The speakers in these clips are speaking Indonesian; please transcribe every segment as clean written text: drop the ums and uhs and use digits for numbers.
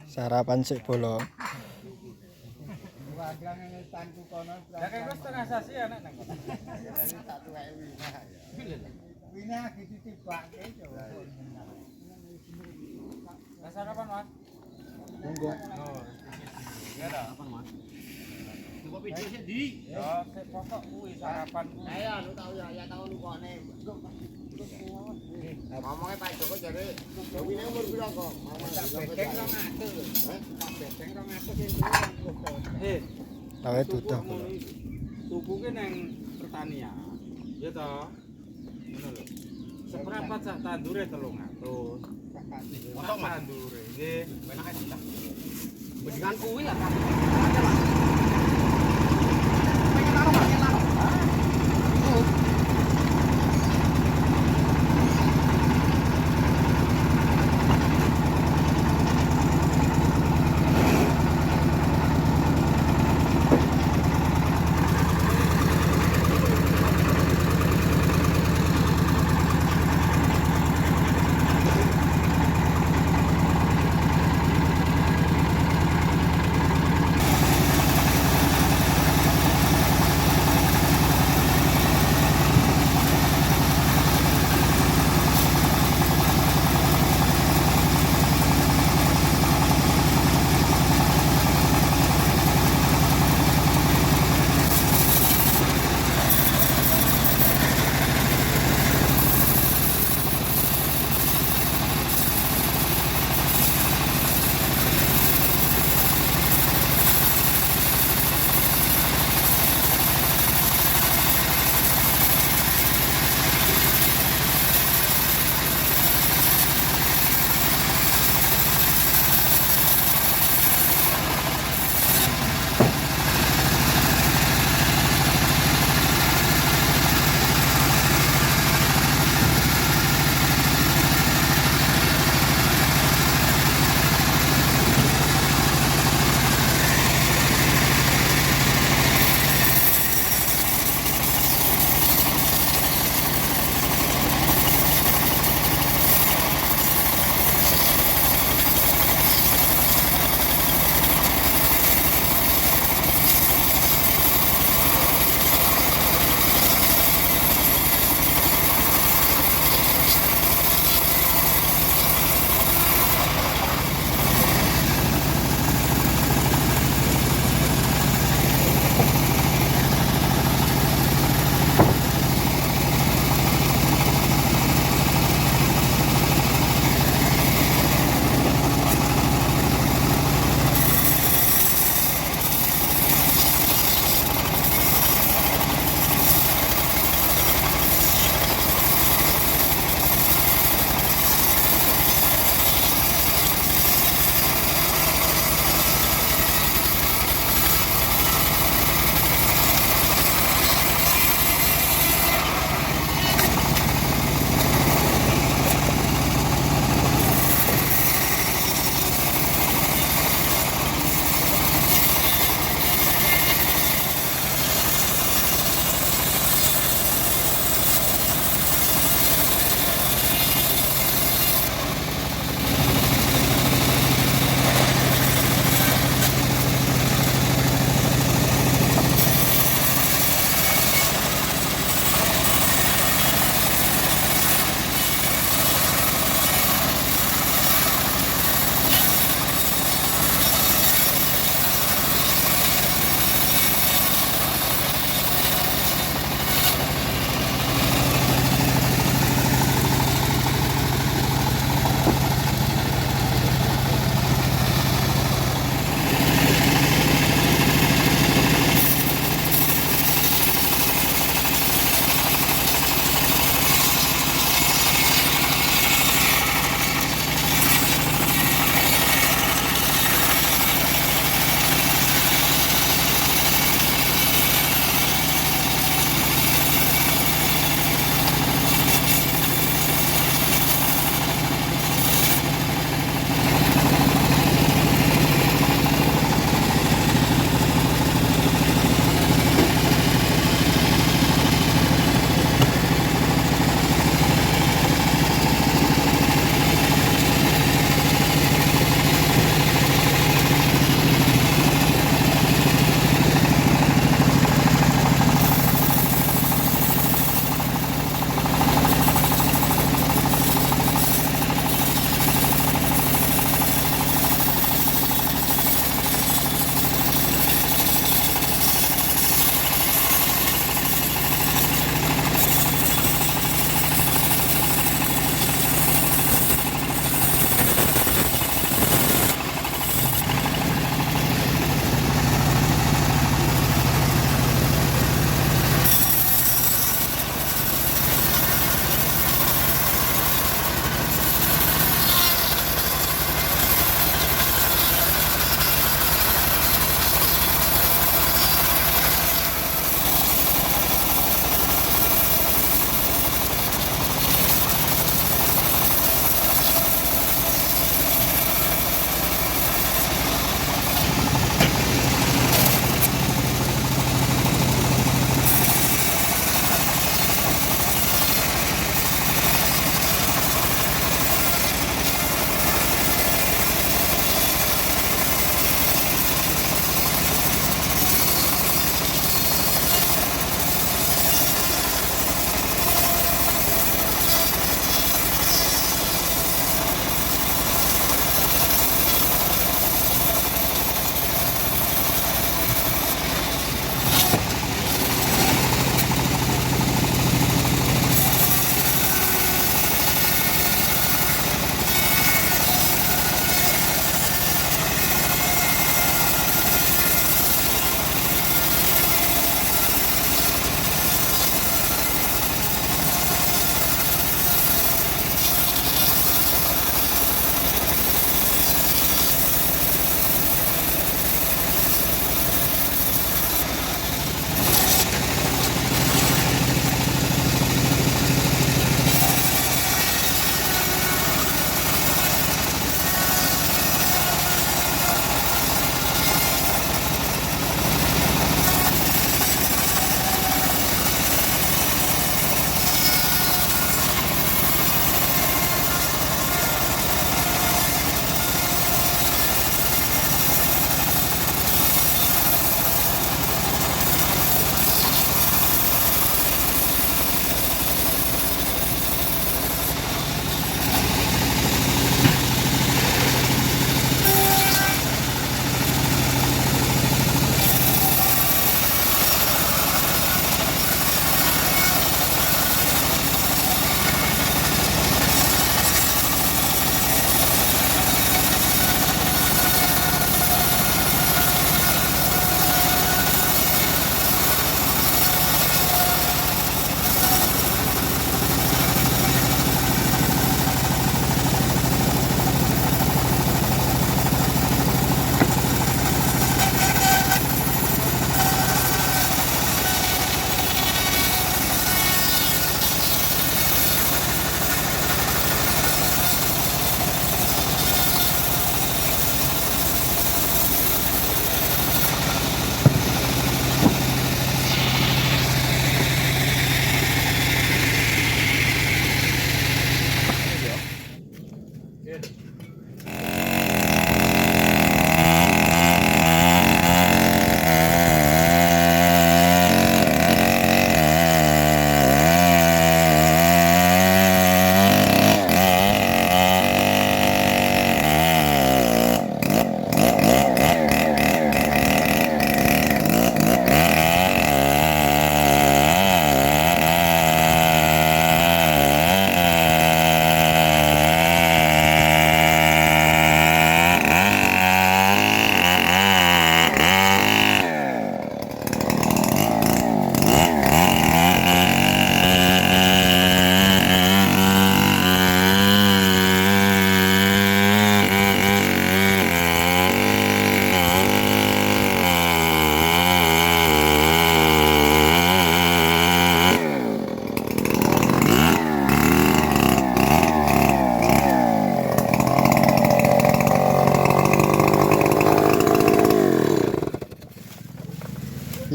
Sarapan sik bolo. Ya kan wis setengah sasi anak nang kono. Wina gitu tibake coba. Lah sarapan, Mas. Monggo. Oh, ya dah. Apa, Mas? Coba video sih di. Ya, sik pokok kuwi sarapan kuwi. Ayo, lu tahu ya tahu lu kone. Ngomongnya Pak Joko jare, "Wine umur piro kok?" Bedeng 200. Tak bedeng 200 sing Eh, Tawe duduh. tuku ki nang pertanian. Ya toh. Ngono lho. Seprapat sak tandure 300. Sak tandure nggih. Bendingan kuwi lah.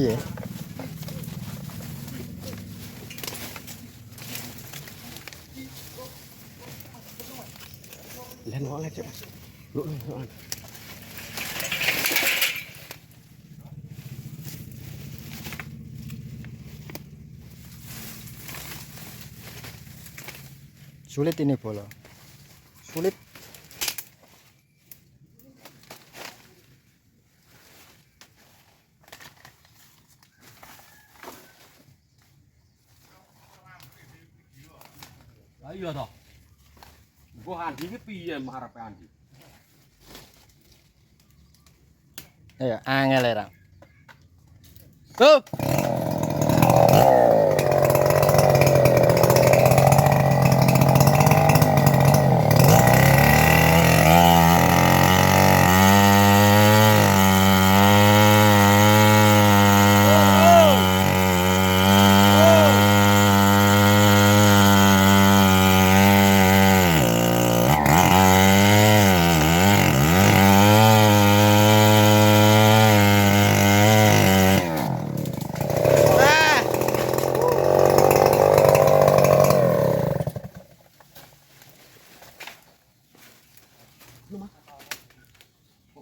Iya. Len kok lecet Mas. Lu. Sulit ini bola. Sulit. Iya toh. Gua Andi iki piye marepe Andi? Ayo, angel era. Tuh.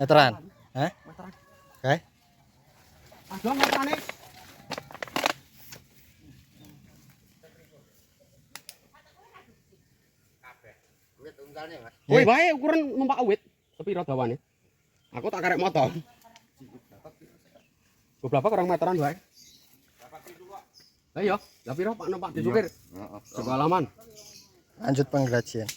Meteran. Hah? Meteran. Oke. Ada meterane. Wit untalnya, Mas. Woi bae ukuran numpak awit. Sepiro dawane? Aku tak karek motor. Beberapa kurang meteran bae. Lah iya, lah piro Pak numpak disupir? Heeh. Segalaman. Lanjut pengrajin.